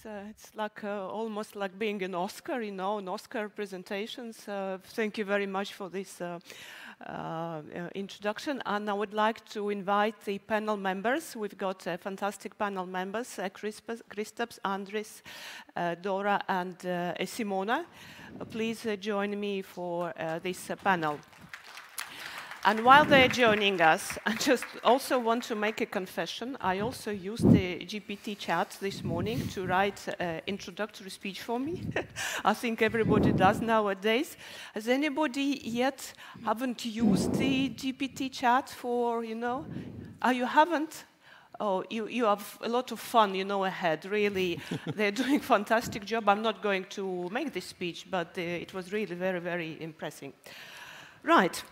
It's like almost like being an Oscar, you know, an Oscar presentations. Thank you very much for this introduction. And I would like to invite the panel members. We've got fantastic panel members, Kristaps, Andris, Dóra, and Simona. Please join me for this panel. And while they're joining us, I just also want to make a confession. I also used the GPT chat this morning to write an introductory speech for me. I think everybody does nowadays. Has anybody yet haven't used the GPT chat for, you know? Oh, you haven't? Oh, you have a lot of fun, you know, ahead. Really, they're doing a fantastic job. I'm not going to make this speech, but it was really very, very impressive. Right.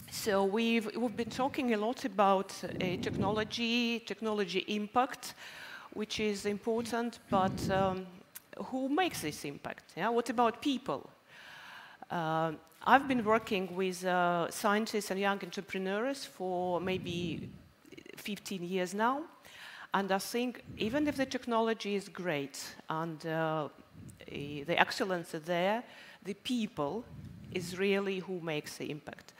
So we've been talking a lot about technology impact, which is important, but who makes this impact? Yeah? What about people? I've been working with scientists and young entrepreneurs for maybe 15 years now, and I think even if the technology is great and the excellence is there, the people is really who makes the impact.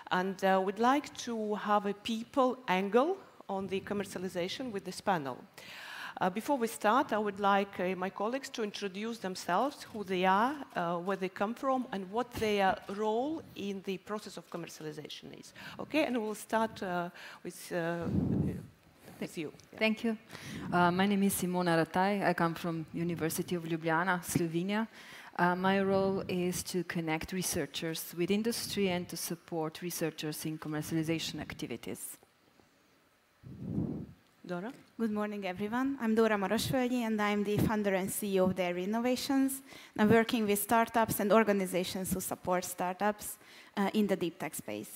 And we'd like to have a people angle on the commercialization with this panel. Before we start, I would like my colleagues to introduce themselves, who they are, where they come from, and what their role in the process of commercialization is. Okay, and we'll start with you. Yeah. Thank you. My name is Simona Rataj. I come from University of Ljubljana, Slovenia. My role is to connect researchers with industry and to support researchers in commercialization activities. Dóra? Good morning, everyone. I'm Dóra Marosvölgyi, and I'm the founder and CEO of Dairy Innovations. I'm working with startups and organizations who support startups in the deep tech space.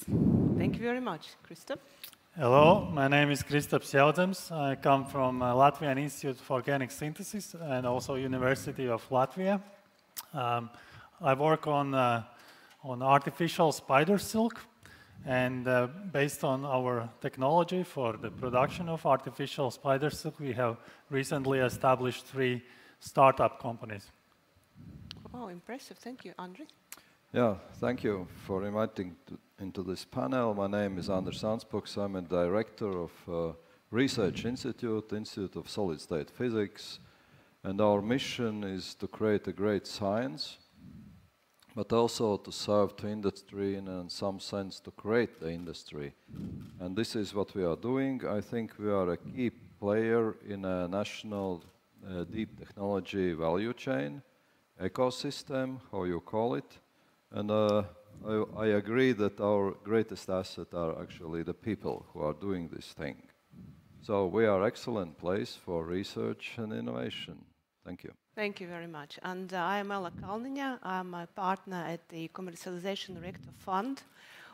Thank you very much. Kristaps? Hello, my name is Kristaps Jaudzems. I come from Latvian Institute for Organic Synthesis and also University of Latvia. I work on artificial spider silk, and based on our technology for the production of artificial spider silk, we have recently established 3 startup companies. Oh, impressive. Thank you. Andris? Yeah, thank you for inviting into this panel. My name is Andris Anspoks. I'm a director of Research Institute of Solid State Physics. And our mission is to create a great science, but also to serve to industry and in some sense to create the industry. And this is what we are doing. I think we are a key player in a national deep technology value chain, ecosystem, how you call it. And I agree that our greatest asset are actually the people who are doing this thing. So we are an excellent place for research and innovation. Thank you. Thank you very much. And I am Kalniņa. I'm a partner at the Commercialization Reactor Fund.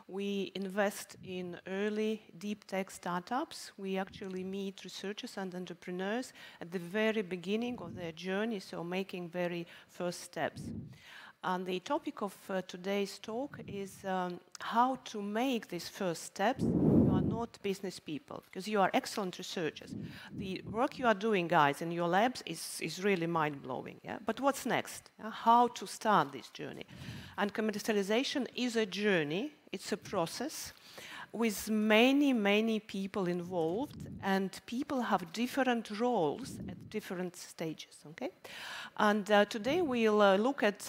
We invest in early deep tech startups. We actually meet researchers and entrepreneurs at the very beginning of their journey, so making very first steps. And the topic of today's talk is how to make these first steps. You are not business people, because you are excellent researchers. The work you are doing, guys, in your labs is really mind-blowing. Yeah? But what's next? How to start this journey? And commercialization is a journey. It's a process with many, many people involved, and people have different roles at different stages, okay? And today we'll look at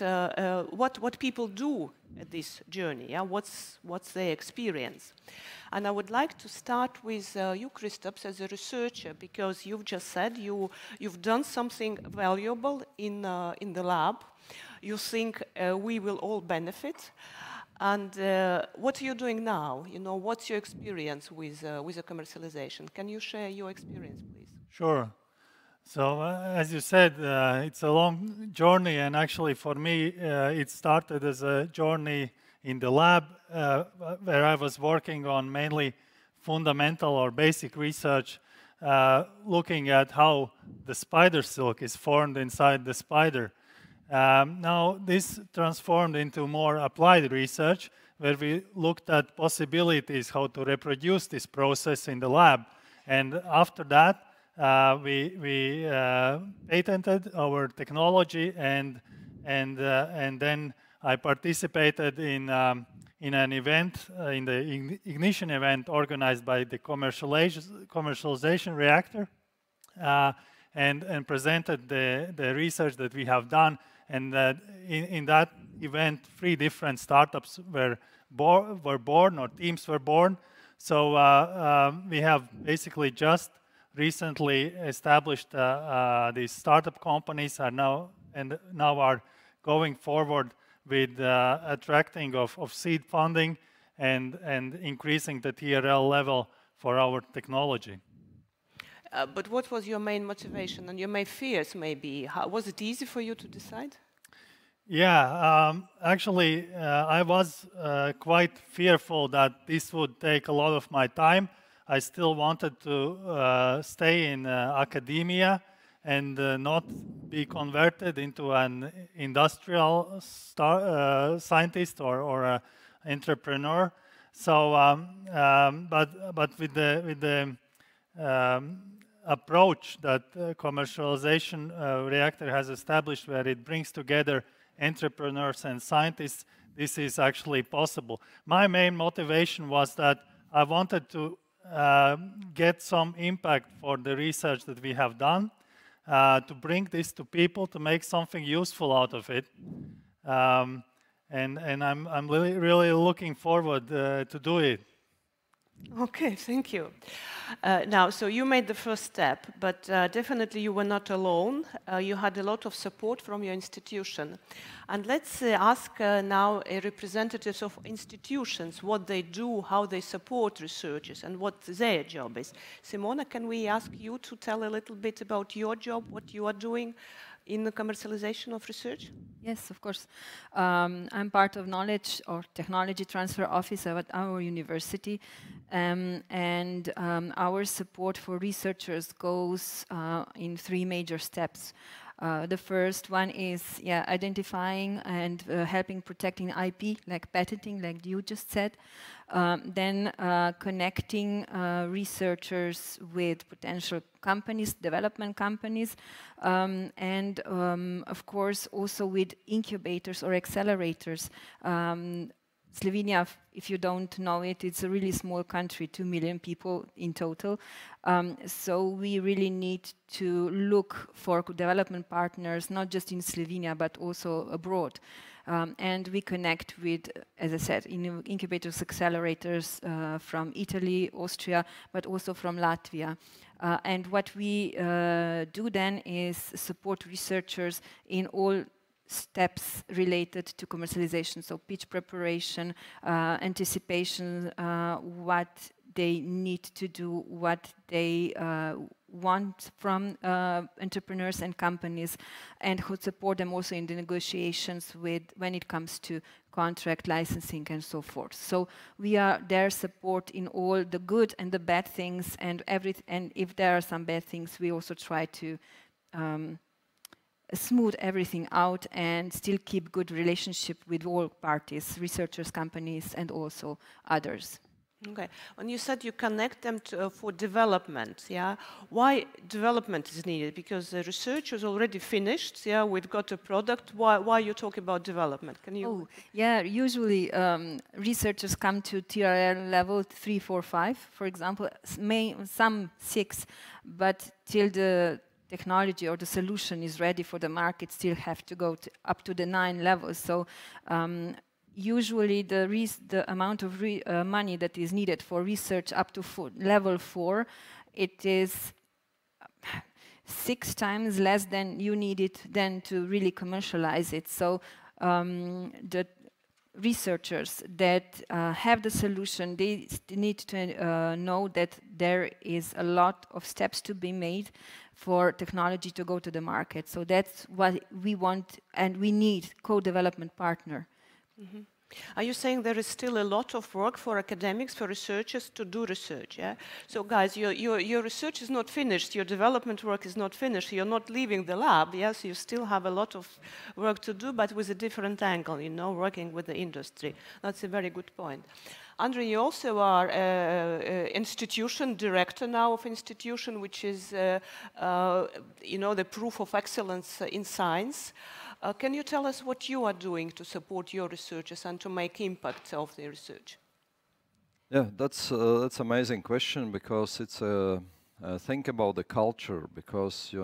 what people do at this journey, yeah? What's their experience. And I would like to start with you, Kristaps, as a researcher, because you've just said you've done something valuable in the lab. You think we will all benefit. And what are you doing now? You know, what's your experience with the commercialization? Can you share your experience, please? Sure. So, as you said, it's a long journey, and actually for me, it started as a journey in the lab, where I was working on mainly fundamental or basic research, looking at how the spider silk is formed inside the spider. Now, this transformed into more applied research, where we looked at possibilities how to reproduce this process in the lab. And after that, we patented our technology, and then I participated in an event, in the ignition event organized by the Commercialization Reactor, and presented the research that we have done. And in that event, 3 different startups were born, or teams were born. So we have basically just recently established these startup companies now are going forward with attracting of seed funding and increasing the TRL level for our technology. But what was your main motivation and your main fears, maybe? Was it easy for you to decide? Yeah, actually, I was quite fearful that this would take a lot of my time. I still wanted to stay in academia and not be converted into an industrial scientist or entrepreneur. So, but with the approach that Commercialization Reactor has established, where it brings together entrepreneurs and scientists, this is actually possible. My main motivation was that I wanted to get some impact for the research that we have done, to bring this to people, to make something useful out of it. And I'm really looking forward to do it. Okay, thank you. Now, so you made the first step, but definitely you were not alone. You had a lot of support from your institution. And let's ask now representatives of institutions what they do, how they support researchers, and what their job is. Simona, can we ask you to tell a little bit about your job, what you are doing in the commercialization of research? Yes, of course. I'm part of Knowledge or Technology Transfer Office at our university, and our support for researchers goes in 3 major steps. The first one is identifying and helping protecting IP, like patenting, like you just said. Then connecting researchers with potential companies, development companies, and of course also with incubators or accelerators. Slovenia, if you don't know it, it's a really small country, 2 million people in total. So we really need to look for development partners, not just in Slovenia, but also abroad. And we connect with, as I said, incubators, accelerators from Italy, Austria, but also from Latvia. And what we do then is support researchers in all steps related to commercialization, so pitch preparation, anticipation, what they need to do, what they want from entrepreneurs and companies, and who support them also in the negotiations with when it comes to contract licensing and so forth. So we are their support in all the good and the bad things, and if there are some bad things, we also try to smooth everything out and still keep good relationship with all parties, researchers, companies, and also others. Okay. When you said you connect them for development, yeah, why development is needed? Because the research is already finished, yeah, we've got a product. Why you talk about development? Can you? Oh, yeah, usually researchers come to TRL level 3, 4, 5, for example, some 6, but till the technology or the solution is ready for the market, still have to go up to the 9 levels. So usually the amount of money that is needed for research up to level 4, it is 6 times less than you need it then to really commercialize it. So the researchers that have the solution, they need to know that there is a lot of steps to be made for technology to go to the market. So that's what we want, and we need co-development partner. Mm-hmm. Are you saying there is still a lot of work for academics, for researchers to do research? Yeah. So, guys, your research is not finished. Your development work is not finished. You're not leaving the lab. Yes, you still have a lot of work to do, but with a different angle. You know, working with the industry. That's a very good point. Andrew, you also are institution director now of institution, which is, the proof of excellence in science. Can you tell us what you are doing to support your researchers and to make impact of the research? Yeah, that's amazing question, because it's think about the culture, because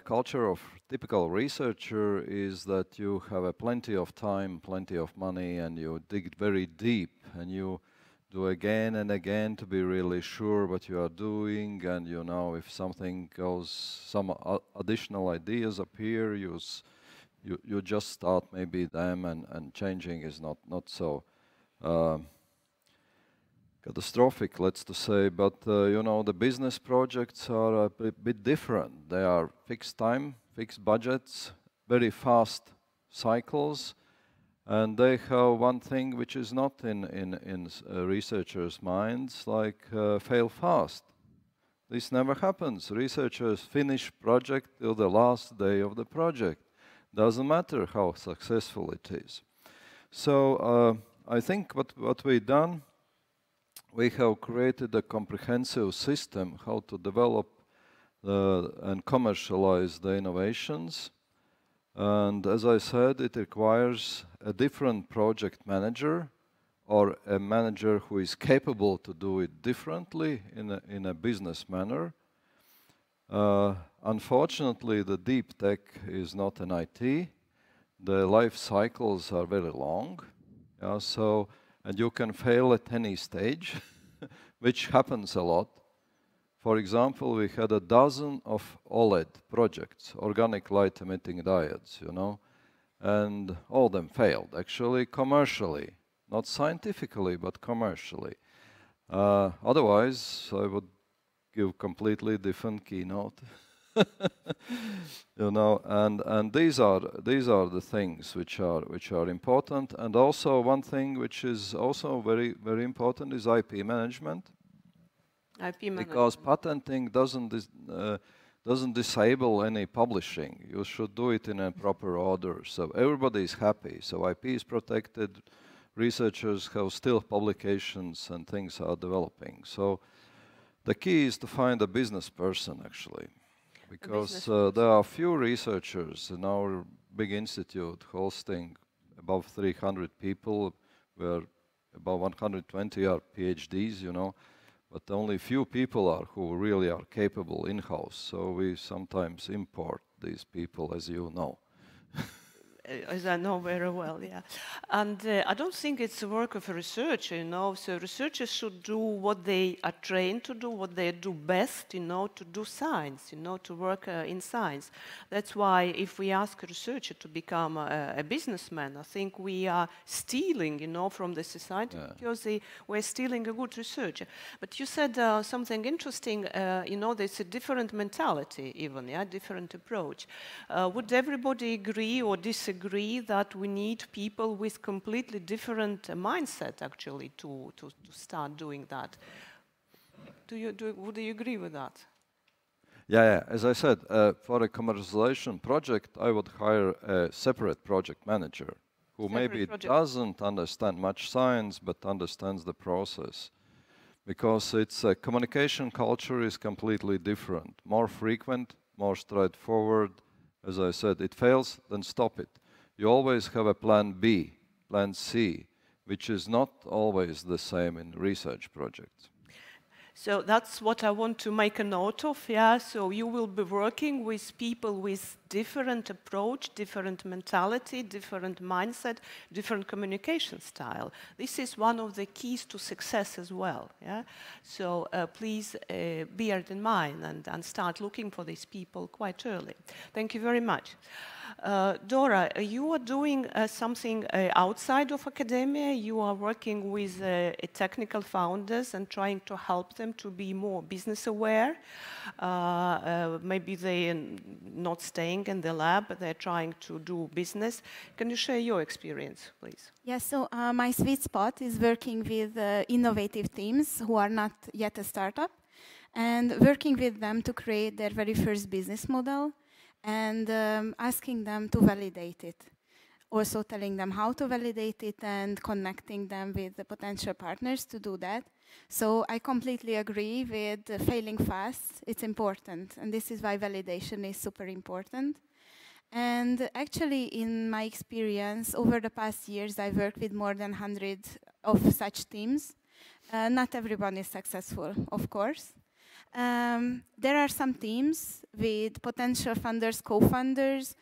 culture of typical researcher is that you have plenty of time, plenty of money, and you dig very deep, and you do again and again to be really sure what you are doing, and if something goes, some additional ideas appear, you just start maybe them, and changing is not so catastrophic, let's to say, but the business projects are a bit different. They are fixed time, fixed budgets, very fast cycles, and they have one thing which is not in researchers' minds, like fail fast. This never happens. Researchers finish project till the last day of the project. Doesn't matter how successful it is. So I think what we've done, we have created a comprehensive system how to develop and commercialize the innovations. And as I said, it requires a different project manager, or a manager who is capable to do it differently in a business manner. Unfortunately, the deep tech is not an IT. The life cycles are very long. And you can fail at any stage, which happens a lot. For example, we had a dozen of OLED projects, organic light emitting diodes, and all of them failed, actually, commercially. Not scientifically, but commercially. Otherwise, I would give completely different keynote. And these are the things which are important. And also one thing which is also very, very important is IP management. Because patenting doesn't disable any publishing. You should do it in a proper order, so everybody is happy. So IP is protected, researchers have still publications, and things are developing. So the key is to find a business person, actually. Because there are few researchers in our big institute hosting above 300 people, where about 120 are Ph.D.s, but only few people are who really are capable in-house. So we sometimes import these people, as you know. As I know very well, yeah. And I don't think it's the work of a researcher, So researchers should do what they are trained to do, what they do best, to do science, to work in science. That's why if we ask a researcher to become a businessman, I think we are stealing, from the society, because we're stealing a good researcher. But you said something interesting, there's a different mentality even, different approach. Would everybody agree or disagree that we need people with completely different mindset, actually, to start doing that? Would you agree with that? Yeah. As I said, for a commercialization project, I would hire a separate project manager who maybe doesn't understand much science, but understands the process. Because its communication culture is completely different, more frequent, more straightforward. As I said, it fails, then stop it. You always have a plan B, plan C, which is not always the same in research projects. So that's what I want to make a note of, So you will be working with people with different approach, different mentality, different mindset, different communication style. This is one of the keys to success as well, So please bear it in mind and start looking for these people quite early. Thank you very much. Dóra, you are doing something outside of academia. You are working with technical founders and trying to help them to be more business aware. Maybe they are not staying in the lab, but they're trying to do business. Can you share your experience, please? Yes, so my sweet spot is working with innovative teams who are not yet a startup, and working with them to create their very first business model, and asking them to validate it. also telling them how to validate it and connecting them with the potential partners to do that. So I completely agree with failing fast. It's important, and this is why validation is super important. And actually, in my experience, over the past years, I've worked with more than 100 of such teams. Not everyone is successful, of course. There are some teams with potential funders, co-funders,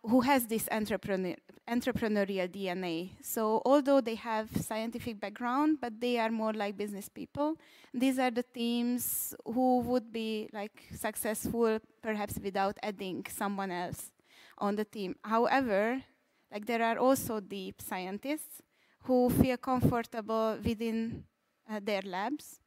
who has this entrepreneurial DNA. So although they have scientific background, but they are more like business people. These are the teams who would be like successful, perhaps without adding someone else on the team. However, like there are also deep scientists who feel comfortable within their labs.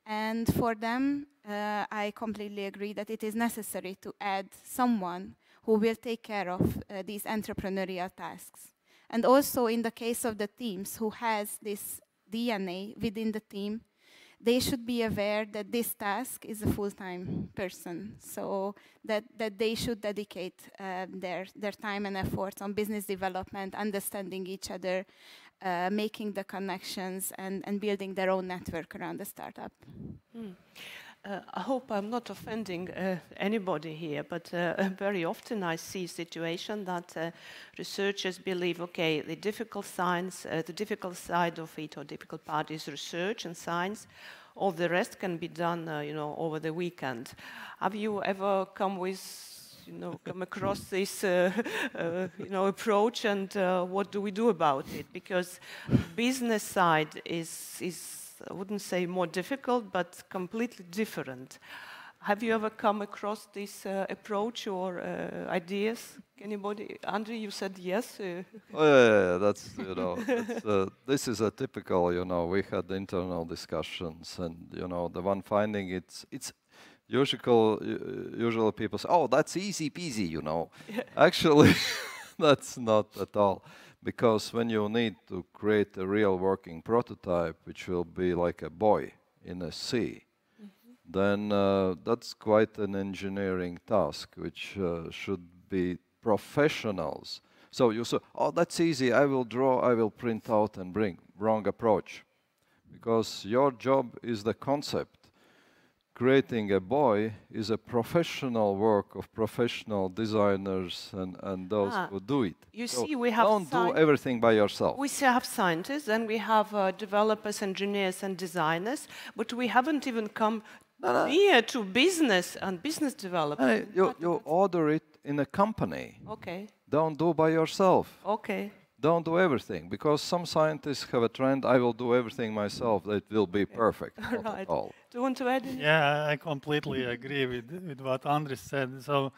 And for them, I completely agree that it is necessary to add someone who will take care of these entrepreneurial tasks. And also in the case of the teams who has this DNA within the team, they should be aware that this task is a full-time person, so that they should dedicate their time and efforts on business development, understanding each other, making the connections, and building their own network around the startup. I hope I'm not offending anybody here, but very often I see a situation that researchers believe, okay, the difficult science, the difficult side of it, or difficult part is research and science. All the rest can be done, over the weekend. Have you ever come across this, approach, and what do we do about it? Because business side is I wouldn't say more difficult, but completely different. Have you ever come across this approach or ideas? Anybody? Andris, you said yes. Yeah, that's, this is a typical, we had internal discussions, and, the one finding it's usually people say, oh, that's easy peasy, Yeah. Actually, that's not at all. Because when you need to create a real working prototype, which will be like a buoy in a sea, then that's quite an engineering task, which should be professionals. So you say, oh, that's easy, I will draw, I will print out and bring. Wrong approach. Because your job is the concept. Creating a buoy is a professional work of professional designers and those who do it. You so see, we have don't do everything by yourself. We have scientists and we have developers, engineers and designers, but we haven't even come near to business and business development. You order it in a company. Okay. Don't do by yourself. Okay. Don't do everything, because some scientists have a trend, I will do everything myself, it will be perfect. Not at all. Do you want to add anything? Yeah, I completely agree with what Andris said. So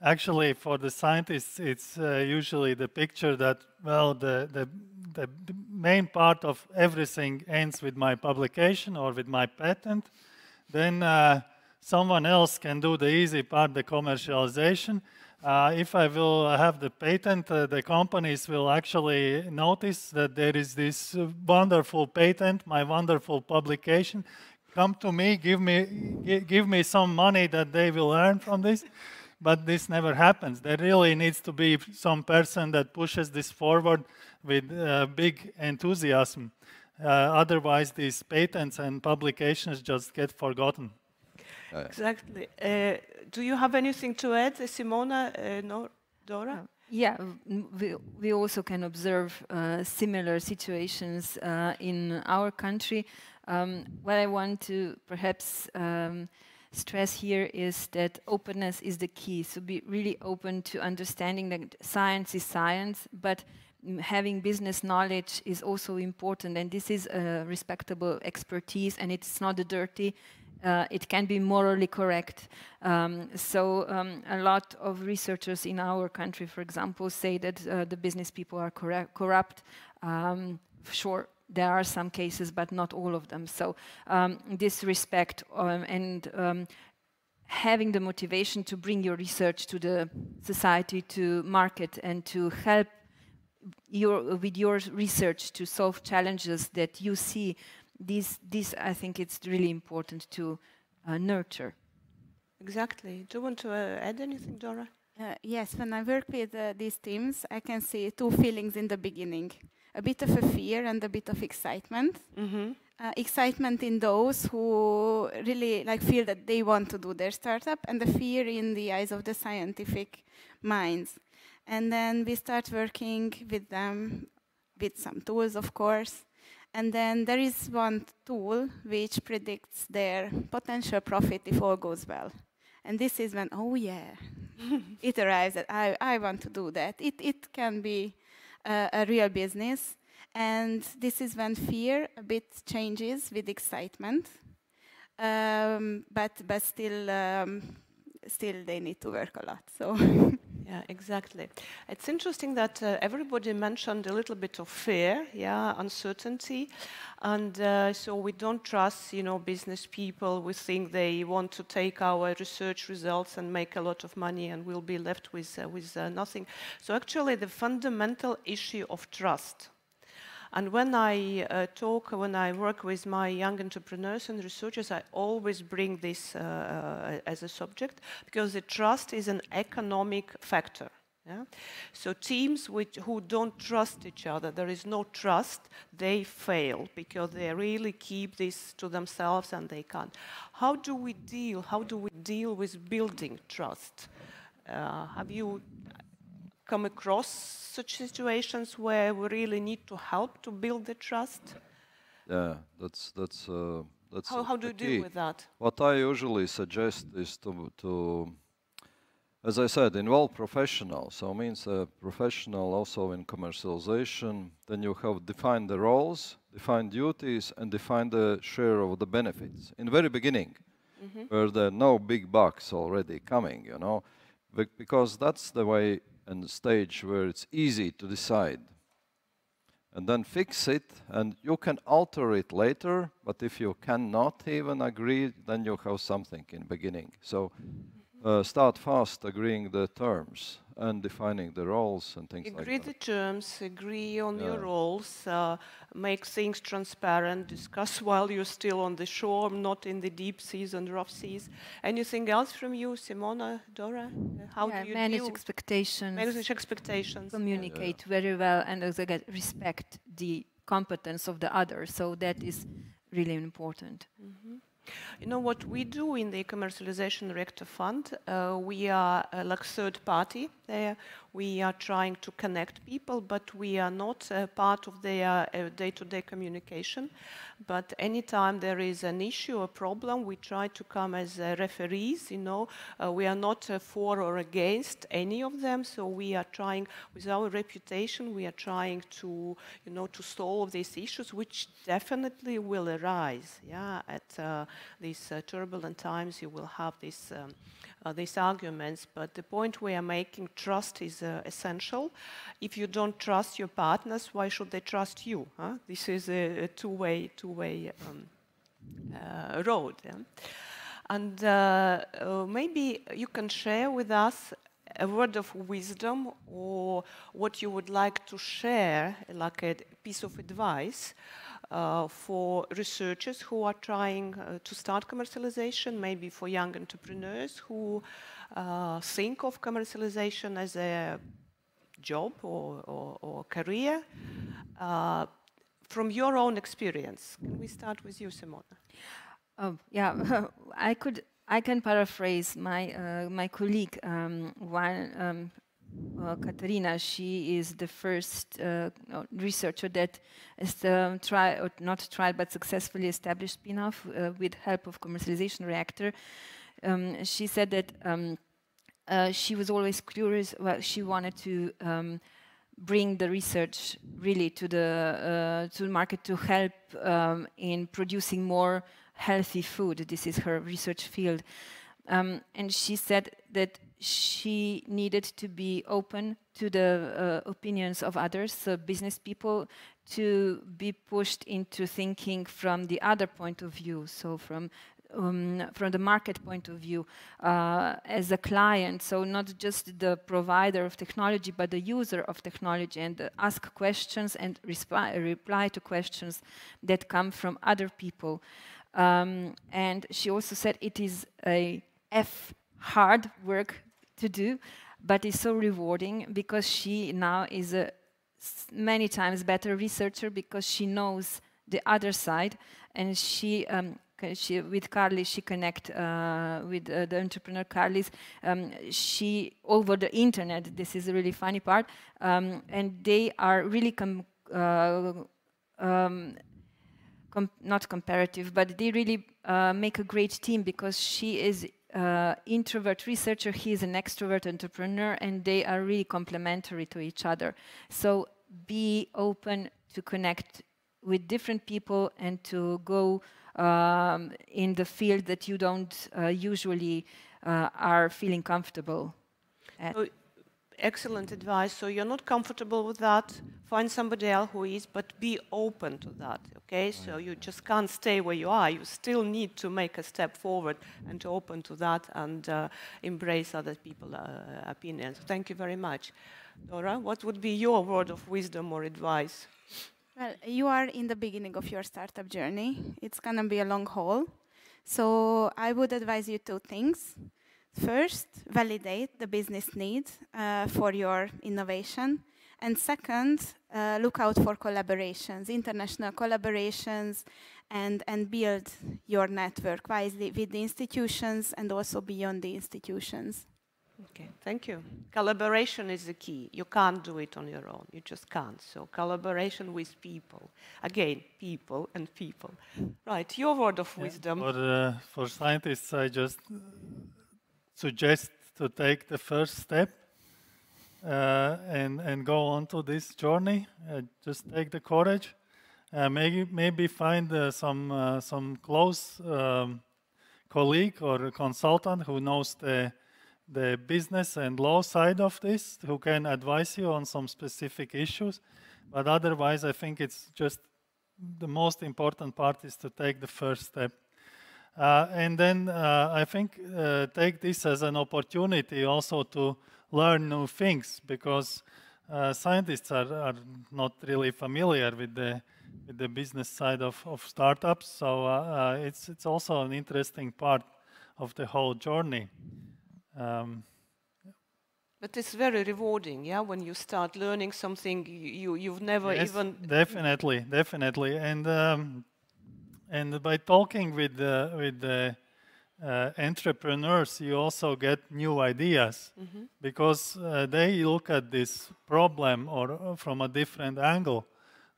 actually for the scientists, it's usually the picture that, well, the main part of everything ends with my publication or with my patent. Then someone else can do the easy part, the commercialization. If I will have the patent, the companies will actually notice that there is this wonderful patent, my wonderful publication. Come to me, give me some money that they will earn from this. But this never happens. There really needs to be some person that pushes this forward with big enthusiasm. Otherwise, these patents and publications just get forgotten. Exactly. Do you have anything to add, Simona? No, Dóra? Yeah, we also can observe similar situations in our country. What I want to perhaps stress here is that openness is the key. So be really open to understanding that science is science, but having business knowledge is also important, and this is a respectable expertise, and it's not a dirty. It can be morally correct. A lot of researchers in our country, for example, say that the business people are corrupt. Sure, there are some cases, but not all of them. So this respect and having the motivation to bring your research to the society, to market, and to help with your research to solve challenges that you see. This I think it's really important to nurture. Exactly. Do you want to add anything, Dóra? Yes, when I work with these teams, I can see two feelings in the beginning. A bit of a fear and a bit of excitement. Excitement in those who really feel that they want to do their startup, and the fear in the eyes of the scientific minds. And then we start working with them with some tools, of course. And then there is one tool which predicts their potential profit if all goes well. And this is when, oh yeah, it arrives that I want to do that. It can be a real business. And this is when fear a bit changes with excitement. But still they need to work a lot. So. Yeah, exactly. It's interesting that everybody mentioned a little bit of fear, yeah, uncertainty, and so we don't trust, business people. We think they want to take our research results and make a lot of money, and we'll be left with nothing. So actually, the fundamental issue of trust. And when I work with my young entrepreneurs and researchers, I always bring this as a subject, because the trust is an economic factor. Yeah? So teams who don't trust each other, there is no trust, they fail, because they really keep this to themselves and they can't. How do we deal with building trust? Have you come across such situations where we really need to help to build the trust? Yeah, that's how do you deal with that? What I usually suggest is to as I said, involve professionals. So it means a professional also in commercialization. Then you have defined the roles, defined duties, and define the share of the benefits in the very beginning, where there are no big bucks already coming, because that's the way and stage where it's easy to decide. And then fix it, and you can alter it later, but if you cannot even agree, then you have something in the beginning. So start fast agreeing the terms and defining the roles and things like that. Agree the terms, agree on your roles, make things transparent, discuss while you're still on the shore, not in the deep seas and rough seas. Anything else from you, Simona, Dóra? How do you manage expectations? Manage expectations. Communicate very well, and also respect the competence of the other. So that is really important. What we do in the Commercialization Reactor Fund, we are like third party there. We are trying to connect people, but we are not part of their day-to-day communication. But anytime there is an issue or problem, we try to come as referees, We are not for or against any of them, so we are trying, with our reputation, we are trying to, to solve these issues, which definitely will arise, at these turbulent times. You will have these arguments, but the point we are making, trust is essential. If you don't trust your partners, why should they trust you? This is a two-way road. Yeah? And maybe you can share with us a word of wisdom, or what you would like to share, like a piece of advice for researchers who are trying to start commercialization, maybe for young entrepreneurs who think of commercialization as a job or career. From your own experience, can we start with you, Simona? Oh, yeah, I can paraphrase my colleague, Katarina. She is the first researcher that has but successfully established spin-off with help of Commercialization Reactor. She said that she was always curious. Well, she wanted to bring the research really to the market to help in producing more healthy food. This is her research field. And she said that she needed to be open to the opinions of others, so business people, to be pushed into thinking from the other point of view, so from the market point of view, as a client, so not just the provider of technology, but the user of technology, and ask questions and reply to questions that come from other people. And she also said it is hard work to do, but it's so rewarding because she now is a many times better researcher because she knows the other side, and she with Carly she connect with the entrepreneur Carly's. She over the internet. This is a really funny part, and they are really not comparative, but they really make a great team because she is introvert researcher, he is an extrovert entrepreneur, and they are really complementary to each other. So be open to connect with different people and to go in the field that you don't usually are feeling comfortable at. So, excellent advice. So you're not comfortable with that, find somebody else who is, but be open to that, okay? So you just can't stay where you are. You still need to make a step forward and to open to that and embrace other people's opinions. Thank you very much. Dóra, what would be your word of wisdom or advice? Well, you are in the beginning of your startup journey. It's going to be a long haul. So I would advise you 2 things. First, validate the business need for your innovation. And second, look out for collaborations, international collaborations, and build your network wisely with the institutions and also beyond the institutions. Okay, thank you. Collaboration is the key. You can't do it on your own. You just can't. So collaboration with people. Again, people and people. Right, your word of wisdom. For scientists, I just suggest to take the first step and go on to this journey. Just take the courage. Maybe find some close colleague or consultant who knows the business and law side of this, who can advise you on some specific issues. But otherwise, I think it's just the most important part is to take the first step. And then I think take this as an opportunity also to learn new things, because scientists are not really familiar with the business side of startups. So it's also an interesting part of the whole journey. But it's very rewarding, yeah, when you start learning something you've never even... Definitely. And by talking with the entrepreneurs, you also get new ideas, because they look at this problem or from a different angle.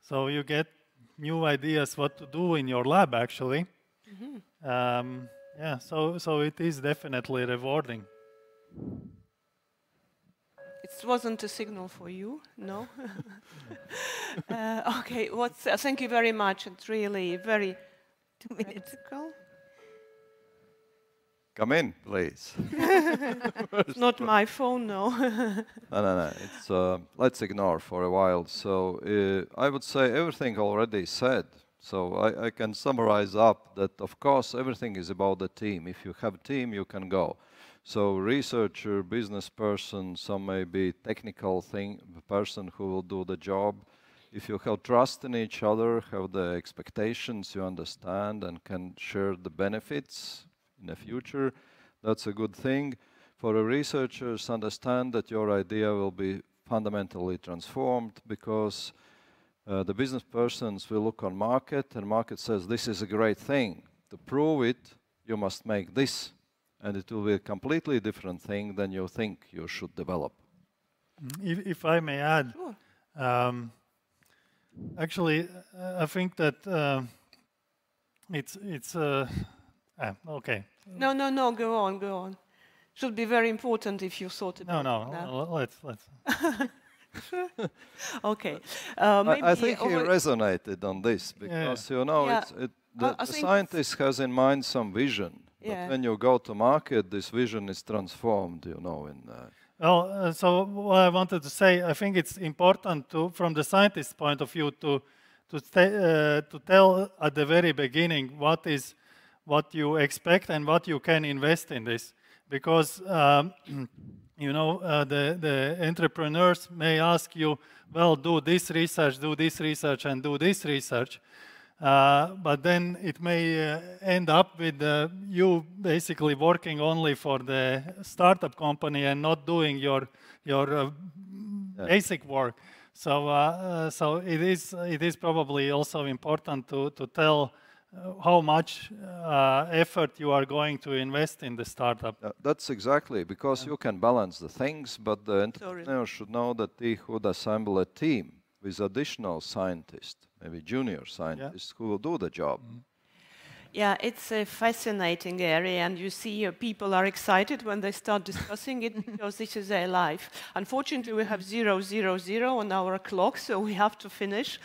So you get new ideas what to do in your lab, actually. Yeah, so it is definitely rewarding. It wasn't a signal for you, no? Okay, thank you very much. It's really very... 2 minutes ago. Come in, please. It's not my phone, no. No. It's, let's ignore for a while. So I would say everything already said. So I can summarize up that, of course, everything is about the team. If you have a team, you can go. So researcher, business person, some maybe technical person who will do the job. If you have trust in each other, have the expectations, you understand and can share the benefits in the future, that's a good thing. For the researchers, understand that your idea will be fundamentally transformed, because the business persons will look on market, and market says this is a great thing. To prove it, you must make this, and it will be a completely different thing than you think you should develop. If I may add, sure. Actually, I think that it's okay. No, go on. Should be very important if you thought about it. No, let's. Okay. I think he resonated on this, because, you know, the scientist has in mind some vision. But when you go to market, this vision is transformed, you know, in... Well, so what I wanted to say, I think it's important to, from the scientist's point of view, to tell at the very beginning what you expect and what you can invest in this, because you know, the entrepreneurs may ask you, well, do this research, and do this research. but then it may end up with you basically working only for the startup company and not doing your basic work. So so it is probably also important to tell how much effort you are going to invest in the startup. That's exactly, because you can balance the things, but the entrepreneur should know that he would assemble a team with additional scientists, maybe junior scientists, who will do the job. Yeah, it's a fascinating area, and you see people are excited when they start discussing it because this is their life. Unfortunately, we have 0:00 on our clock, so we have to finish.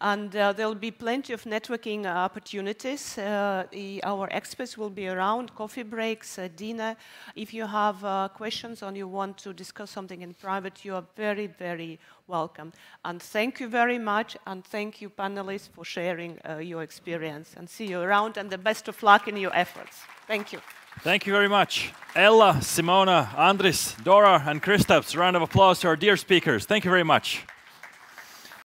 And there'll be plenty of networking opportunities. Our experts will be around, coffee breaks, dinner. If you have questions or you want to discuss something in private, you are very, very welcome. And thank you very much, and thank you, panelists, for sharing your experience. And see you around, and the best of luck in your efforts. Thank you. Thank you very much. Ella, Simona, Andris, Dóra, and Kristaps. Round of applause to our dear speakers. Thank you very much.